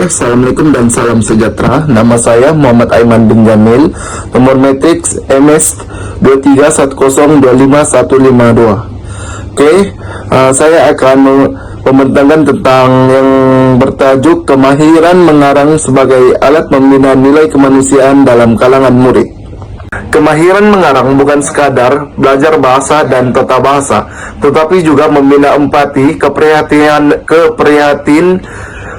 Assalamualaikum dan salam sejahtera. Nama saya Muhammad Aiman bin Jamil. Nomor matriks MS 231025152. Oke, saya akan membentangkan tentang yang bertajuk kemahiran mengarang sebagai alat membina nilai kemanusiaan dalam kalangan murid. Kemahiran mengarang bukan sekadar belajar bahasa dan tata bahasa, tetapi juga membina empati, keprihatinan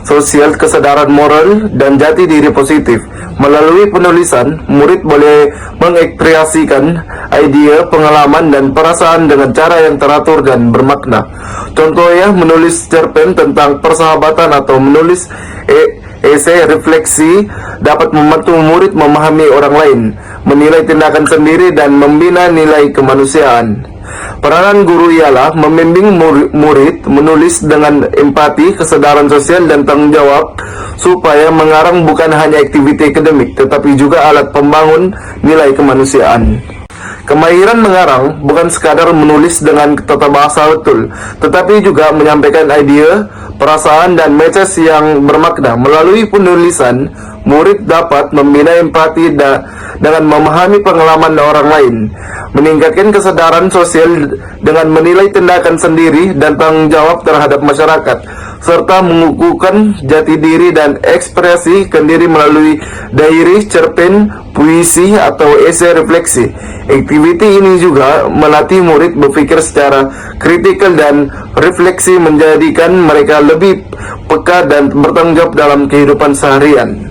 sosial, kesadaran moral, dan jati diri positif. Melalui penulisan, murid boleh mengekspresikan ide, pengalaman, dan perasaan dengan cara yang teratur dan bermakna. Contohnya, menulis cerpen tentang persahabatan atau menulis esai refleksi dapat membantu murid memahami orang lain, menilai tindakan sendiri, dan membina nilai kemanusiaan. Peranan guru ialah membimbing murid menulis dengan empati, kesadaran sosial, dan tanggung jawab, supaya mengarang bukan hanya aktiviti akademik, tetapi juga alat pembangun nilai kemanusiaan. Kemahiran mengarang bukan sekadar menulis dengan tata bahasa betul, tetapi juga menyampaikan ide, perasaan, dan message yang bermakna. Melalui penulisan, murid dapat membina empati dengan memahami pengalaman orang lain, meningkatkan kesadaran sosial dengan menilai tindakan sendiri dan tanggung jawab terhadap masyarakat, serta mengukuhkan jati diri dan ekspresi diri melalui diary, cerpen, puisi, atau esai refleksi. Aktiviti ini juga melatih murid berpikir secara kritikal dan refleksi, menjadikan mereka lebih peka dan bertanggung jawab dalam kehidupan seharian.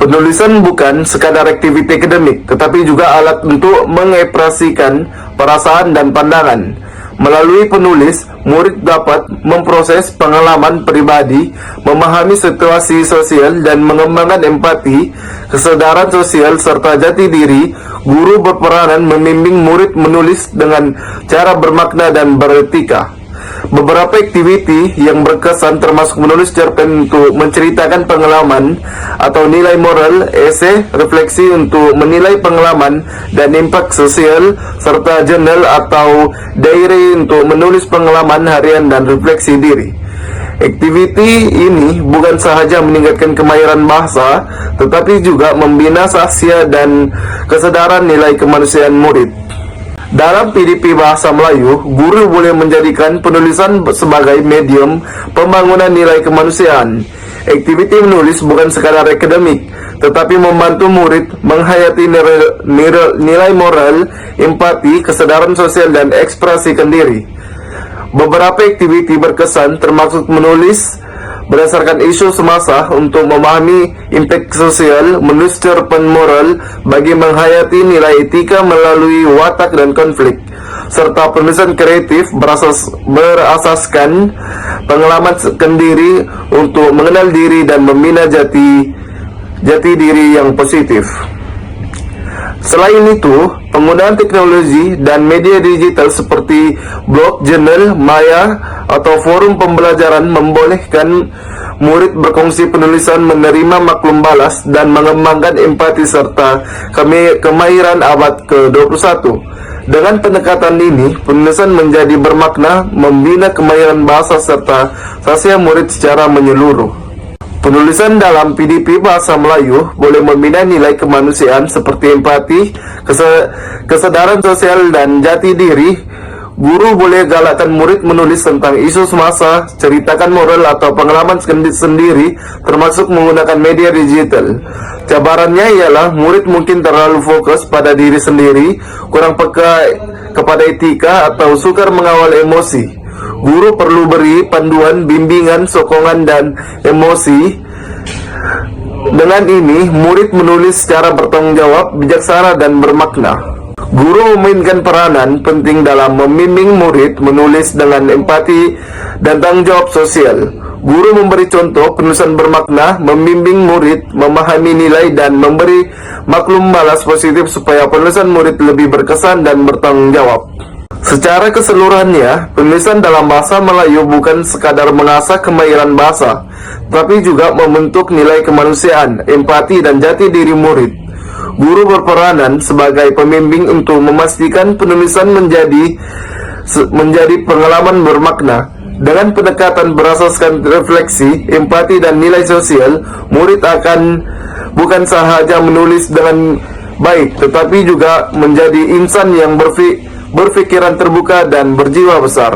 Penulisan bukan sekadar aktiviti akademik, tetapi juga alat untuk mengekspresikan perasaan dan pandangan. Melalui penulis, murid dapat memproses pengalaman pribadi, memahami situasi sosial, dan mengembangkan empati, kesadaran sosial, serta jati diri. Guru berperanan membimbing murid menulis dengan cara bermakna dan beretika. Beberapa aktiviti yang berkesan termasuk menulis cerpen untuk menceritakan pengalaman atau nilai moral, esai refleksi untuk menilai pengalaman dan impak sosial, serta jurnal atau diary untuk menulis pengalaman harian dan refleksi diri. Aktiviti ini bukan sahaja meningkatkan kemahiran bahasa, tetapi juga membina sasya dan kesadaran nilai kemanusiaan murid. Dalam PDP Bahasa Melayu, guru boleh menjadikan penulisan sebagai medium pembangunan nilai kemanusiaan. Aktiviti menulis bukan sekadar akademik, tetapi membantu murid menghayati nilai moral, empati, kesadaran sosial, dan ekspresikan diri. Beberapa aktiviti berkesan termasuk menulis berdasarkan isu semasa untuk memahami impact sosial, menulis cerpen moral bagi menghayati nilai etika melalui watak dan konflik, serta penulisan kreatif berasaskan pengalaman sendiri untuk mengenal diri dan membina jati diri yang positif. Selain itu, penggunaan teknologi dan media digital seperti blog, jurnal, maya, atau forum pembelajaran membolehkan murid berkongsi penulisan, menerima maklum balas, dan mengembangkan empati serta kemahiran abad ke-21. Dengan pendekatan ini, penulisan menjadi bermakna, membina kemahiran bahasa serta sasya murid secara menyeluruh. Penulisan dalam PDP Bahasa Melayu boleh membina nilai kemanusiaan seperti empati, kesadaran sosial, dan jati diri. Guru boleh galakkan murid menulis tentang isu semasa, ceritakan moral atau pengalaman sendiri, termasuk menggunakan media digital. Cabarannya ialah murid mungkin terlalu fokus pada diri sendiri, kurang peka kepada etika, atau sukar mengawal emosi. Guru perlu beri panduan, bimbingan, sokongan, dan emosi. Dengan ini, murid menulis secara bertanggung jawab, bijaksana, dan bermakna. Guru memainkan peranan penting dalam membimbing murid menulis dengan empati dan tanggung jawab sosial. Guru memberi contoh penulisan bermakna, membimbing murid memahami nilai, dan memberi maklum balas positif supaya penulisan murid lebih berkesan dan bertanggung jawab. Secara keseluruhannya, penulisan dalam bahasa Melayu bukan sekadar mengasah kemahiran bahasa, tapi juga membentuk nilai kemanusiaan, empati, dan jati diri murid. Guru berperanan sebagai pembimbing untuk memastikan penulisan menjadi pengalaman bermakna, Dengan pendekatan berasaskan refleksi, empati, dan nilai sosial, murid akan bukan sahaja menulis dengan baik, tetapi juga menjadi insan yang berpikiran terbuka dan berjiwa besar.